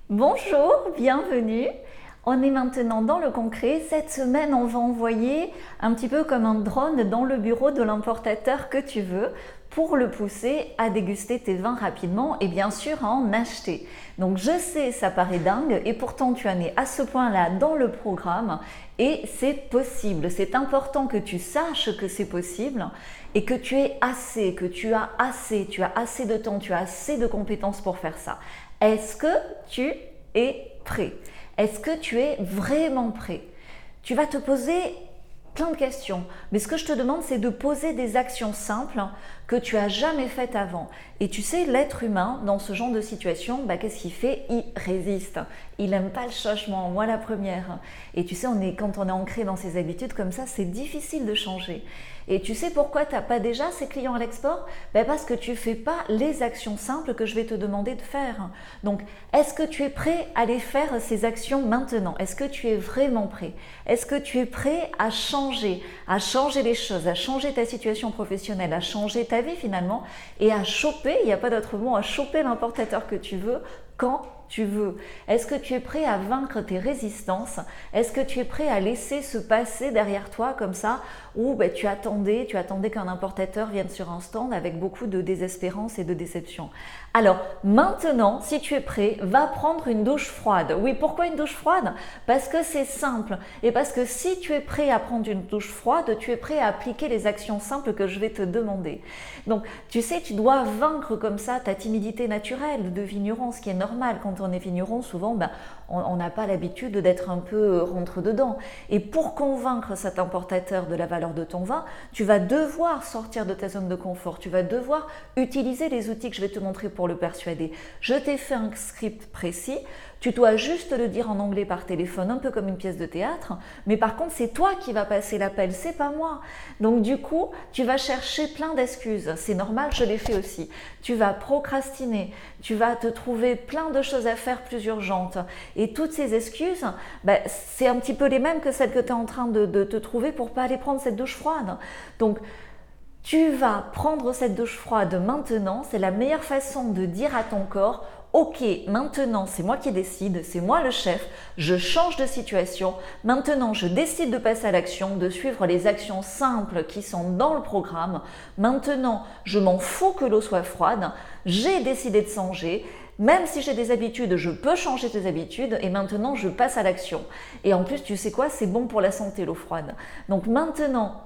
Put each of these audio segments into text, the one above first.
Bonjour, bienvenue. On est maintenant dans le concret. Cette semaine, on va envoyer un petit peu comme un drone dans le bureau de l'importateur que tu veux pour le pousser à déguster tes vins rapidement et bien sûr à en acheter. Donc je sais, ça paraît dingue et pourtant tu en es à ce point-là dans le programme et c'est possible. C'est important que tu saches que c'est possible et que tu aies assez, que tu as assez de temps, tu as assez de compétences pour faire ça. Est-ce que tu es prêt? Est-ce que tu es vraiment prêt? Tu vas te poser plein de questions, mais ce que je te demande, c'est de poser des actions simples que tu as jamais faites avant. Et tu sais, l'être humain, dans ce genre de situation, qu'est-ce qu'il fait? Il résiste. Il n'aime pas le changement, moi la première. Et tu sais, quand on est ancré dans ses habitudes comme ça, c'est difficile de changer. Et tu sais pourquoi tu n'as pas déjà ces clients à l'export? Parce que tu ne fais pas les actions simples que je vais te demander de faire. Donc, est-ce que tu es prêt à aller faire ces actions maintenant? Est-ce que tu es vraiment prêt? Est-ce que tu es prêt à changer les choses, à changer ta situation professionnelle, à changer ta vie finalement et à choper, il n'y a pas d'autre mot, à choper l'importateur que tu veux quand tu veux? Est-ce que tu es prêt à vaincre tes résistances? Est-ce que tu es prêt à laisser se passer derrière toi comme ça où tu attendais qu'un importateur vienne sur un stand avec beaucoup de désespérance et de déception? Alors maintenant, si tu es prêt, va prendre une douche froide. Oui, pourquoi une douche froide? Parce que c'est simple et parce que si tu es prêt à prendre une douche froide, tu es prêt à appliquer les actions simples que je vais te demander. Donc tu sais, tu dois vaincre comme ça ta timidité naturelle de vigneron, ce qui est normal quand on est vigneron. Souvent, on n'a pas l'habitude d'être un peu rentre-dedans. Et pour convaincre cet importateur de la valeur de ton vin, tu vas devoir sortir de ta zone de confort. Tu vas devoir utiliser les outils que je vais te montrer pour le persuader. Je t'ai fait un script précis. Tu dois juste le dire en anglais par téléphone, un peu comme une pièce de théâtre. Mais par contre, c'est toi qui vas passer l'appel, c'est pas moi. Donc du coup, tu vas chercher plein d'excuses. C'est normal, je l'ai fait aussi. Tu vas procrastiner. Tu vas te trouver plein de choses à faire plus urgentes. Et toutes ces excuses, c'est un petit peu les mêmes que celles que tu es en train de te trouver pour pas aller prendre cette douche froide. Donc, tu vas prendre cette douche froide maintenant. C'est la meilleure façon de dire à ton corps: ok, maintenant c'est moi qui décide, c'est moi le chef, je change de situation, maintenant je décide de passer à l'action, de suivre les actions simples qui sont dans le programme, maintenant je m'en fous que l'eau soit froide, j'ai décidé de changer, même si j'ai des habitudes, je peux changer des habitudes et maintenant je passe à l'action. Et en plus, tu sais quoi, c'est bon pour la santé l'eau froide. Donc maintenant,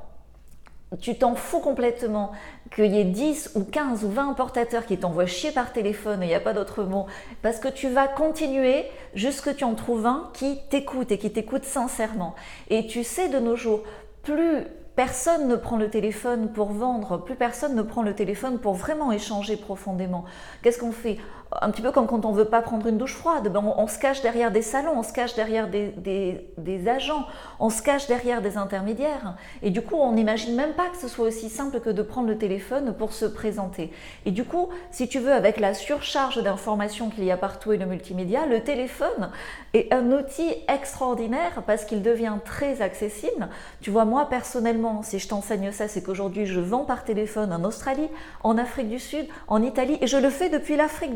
tu t'en fous complètement qu'il y ait 10 ou 15 ou 20 importateurs qui t'envoient chier par téléphone, il n'y a pas d'autre mot, parce que tu vas continuer jusqu'à ce que tu en trouves un qui t'écoute et qui t'écoute sincèrement. Et tu sais, de nos jours, plus personne ne prend le téléphone pour vendre, plus personne ne prend le téléphone pour vraiment échanger profondément. Qu'est-ce qu'on fait? Un petit peu comme quand on ne veut pas prendre une douche froide, on se cache derrière des salons, on se cache derrière des agents, on se cache derrière des intermédiaires. Et du coup, on n'imagine même pas que ce soit aussi simple que de prendre le téléphone pour se présenter. Et du coup, si tu veux, avec la surcharge d'informations qu'il y a partout et le multimédia, le téléphone est un outil extraordinaire parce qu'il devient très accessible. Tu vois, moi personnellement, si je t'enseigne ça, c'est qu'aujourd'hui, je vends par téléphone en Australie, en Afrique du Sud, en Italie, et je le fais depuis l'Afrique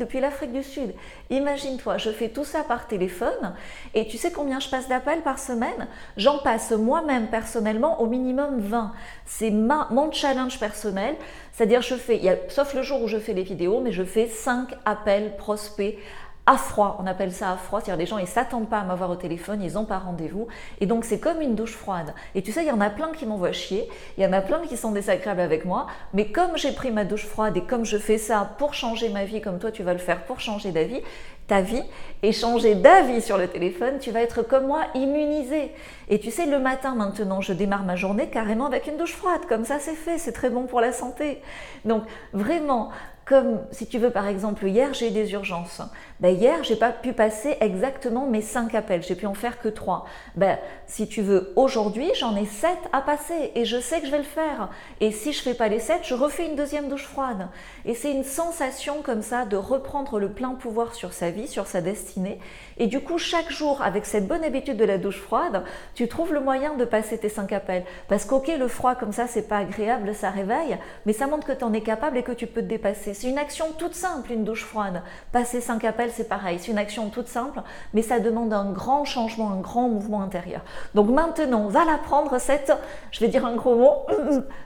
du Sud. Imagine-toi, je fais tout ça par téléphone et tu sais combien je passe d'appels par semaine? J'en passe moi-même personnellement au minimum 20. C'est mon challenge personnel, c'est-à-dire sauf le jour où je fais les vidéos, mais je fais 5 appels prospects à froid, on appelle ça à froid, c'est-à-dire les gens ils s'attendent pas à m'avoir au téléphone, ils n'ont pas rendez-vous et donc c'est comme une douche froide. Et tu sais, il y en a plein qui m'envoient chier, il y en a plein qui sont désagréables avec moi, mais comme j'ai pris ma douche froide et comme je fais ça pour changer ma vie, comme toi tu vas le faire pour changer ta vie et changer d'avis sur le téléphone, tu vas être comme moi immunisé. Et tu sais, le matin maintenant, je démarre ma journée carrément avec une douche froide, comme ça c'est fait, c'est très bon pour la santé. Donc vraiment, comme si tu veux, par exemple, hier j'ai eu des urgences. Hier, j'ai pas pu passer exactement mes 5 appels, j'ai pu en faire que 3. Si tu veux, aujourd'hui, j'en ai 7 à passer et je sais que je vais le faire. Et si je fais pas les 7, je refais une deuxième douche froide. Et c'est une sensation comme ça de reprendre le plein pouvoir sur sa vie, sur sa destinée. Et du coup, chaque jour, avec cette bonne habitude de la douche froide, tu trouves le moyen de passer tes 5 appels. Parce qu'ok, le froid comme ça, c'est pas agréable, ça réveille, mais ça montre que tu en es capable et que tu peux te dépasser c'est une action toute simple, une douche froide. Passer 5 appels, c'est pareil, c'est une action toute simple, mais ça demande un grand changement, un grand mouvement intérieur. Donc maintenant, va la prendre cette, je vais dire un gros mot,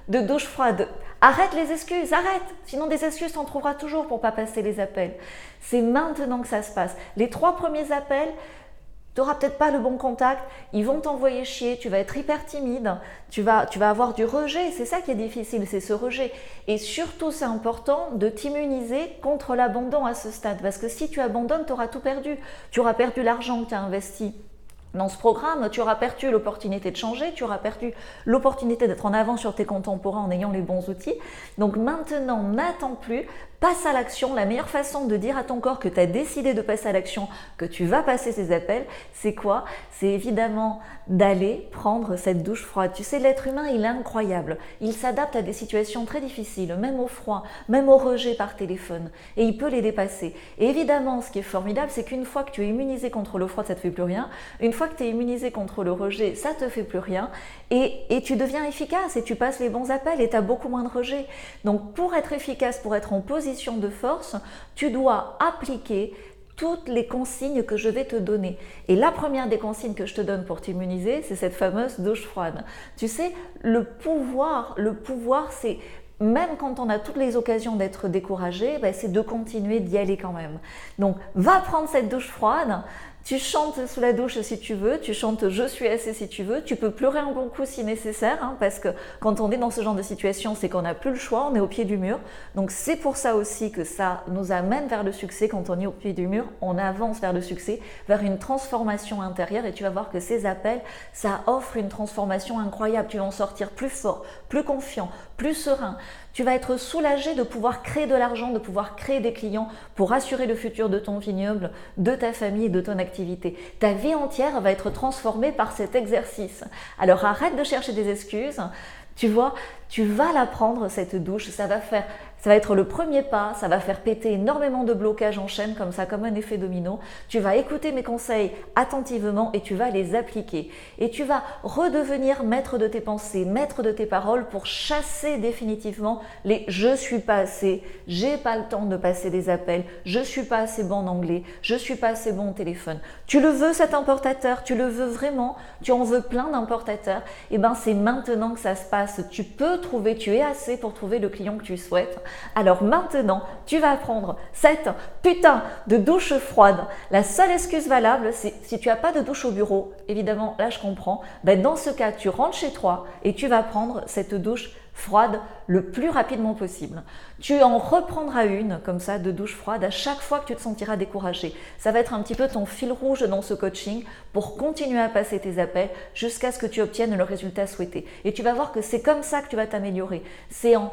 de douche froide. Arrête les excuses, arrête. Sinon des excuses, t'en trouveras toujours pour pas passer les appels. C'est maintenant que ça se passe. Les 3 premiers appels, tu n'auras peut-être pas le bon contact, ils vont t'envoyer chier, tu vas être hyper timide, tu vas avoir du rejet, c'est ça qui est difficile, c'est ce rejet. Et surtout, c'est important de t'immuniser contre l'abandon à ce stade, parce que si tu abandonnes, tu auras tout perdu. Tu auras perdu l'argent que tu as investi dans ce programme, tu auras perdu l'opportunité de changer, tu auras perdu l'opportunité d'être en avant sur tes contemporains en ayant les bons outils. Donc maintenant, n'attends plus, passe à l'action. La meilleure façon de dire à ton corps que tu as décidé de passer à l'action, que tu vas passer ces appels, c'est quoi? C'est évidemment d'aller prendre cette douche froide. Tu sais, l'être humain, il est incroyable. Il s'adapte à des situations très difficiles, même au froid, même au rejet par téléphone. Et il peut les dépasser. Et évidemment, ce qui est formidable, c'est qu'une fois que tu es immunisé contre le froid, ça ne te fait plus rien. Une fois que tu es immunisé contre le rejet, ça ne te fait plus rien. Et tu deviens efficace et tu passes les bons appels et tu as beaucoup moins de rejet. Donc, pour être efficace, pour être en position de force, tu dois appliquer toutes les consignes que je vais te donner. Et la première des consignes que je te donne pour t'immuniser, c'est cette fameuse douche froide. Tu sais, le pouvoir, c'est même quand on a toutes les occasions d'être découragé, c'est de continuer d'y aller quand même. Donc, va prendre cette douche froide. Tu chantes sous la douche si tu veux, tu chantes « Je suis assez » si tu veux, tu peux pleurer un bon coup si nécessaire, parce que quand on est dans ce genre de situation, c'est qu'on n'a plus le choix, on est au pied du mur. Donc c'est pour ça aussi que ça nous amène vers le succès. Quand on est au pied du mur, on avance vers le succès, vers une transformation intérieure, et tu vas voir que ces appels, ça offre une transformation incroyable. Tu vas en sortir plus fort, plus confiant, plus serein. Tu vas être soulagé de pouvoir créer de l'argent, de pouvoir créer des clients pour assurer le futur de ton vignoble, de ta famille et de ton activité. Ta vie entière va être transformée par cet exercice. Alors arrête de chercher des excuses. Tu vois, tu vas la prendre cette douche, ça va être le premier pas, ça va faire péter énormément de blocages en chaîne comme ça, comme un effet domino. Tu vas écouter mes conseils attentivement et tu vas les appliquer. Et tu vas redevenir maître de tes pensées, maître de tes paroles pour chasser définitivement les « je suis pas assez »,« j'ai pas le temps de passer des appels »,« je suis pas assez bon en anglais »,« je suis pas assez bon au téléphone ». Tu le veux cet importateur, tu le veux vraiment, tu en veux plein d'importateurs, et bien c'est maintenant que ça se passe. Tu peux trouver, tu es assez pour trouver le client que tu souhaites. Alors maintenant, tu vas prendre cette putain de douche froide. La seule excuse valable, c'est si tu n'as pas de douche au bureau, évidemment, là je comprends, dans ce cas, tu rentres chez toi et tu vas prendre cette douche froide le plus rapidement possible. Tu en reprendras une comme ça de douche froide à chaque fois que tu te sentiras découragé. Ça va être un petit peu ton fil rouge dans ce coaching pour continuer à passer tes appels jusqu'à ce que tu obtiennes le résultat souhaité. Et tu vas voir que c'est comme ça que tu vas t'améliorer. C'est en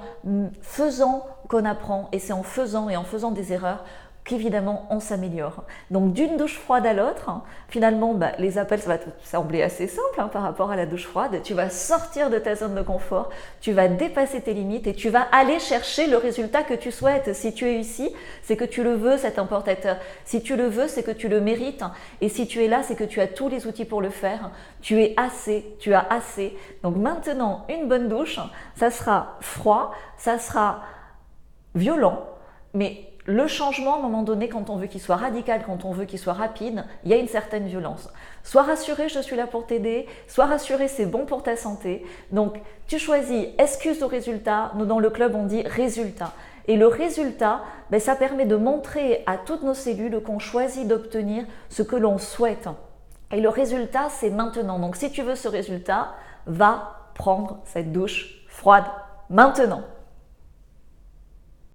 faisant qu'on apprend et c'est en faisant des erreurs qu'évidemment on s'améliore. Donc d'une douche froide à l'autre, finalement les appels ça va te sembler assez simple par rapport à la douche froide. Tu vas sortir de ta zone de confort, tu vas dépasser tes limites et tu vas aller chercher le résultat que tu souhaites. Si tu es ici, c'est que tu le veux cet importateur. Si tu le veux, c'est que tu le mérites. Et si tu es là, c'est que tu as tous les outils pour le faire. Tu es assez, tu as assez. Donc maintenant, une bonne douche, ça sera froid, ça sera violent, mais le changement, à un moment donné, quand on veut qu'il soit radical, quand on veut qu'il soit rapide, il y a une certaine violence. Sois rassuré, je suis là pour t'aider. Sois rassuré, c'est bon pour ta santé. Donc, tu choisis excuse au résultat. Nous, dans le club, on dit résultat. Et le résultat, ça permet de montrer à toutes nos cellules qu'on choisit d'obtenir ce que l'on souhaite. Et le résultat, c'est maintenant. Donc, si tu veux ce résultat, va prendre cette douche froide maintenant.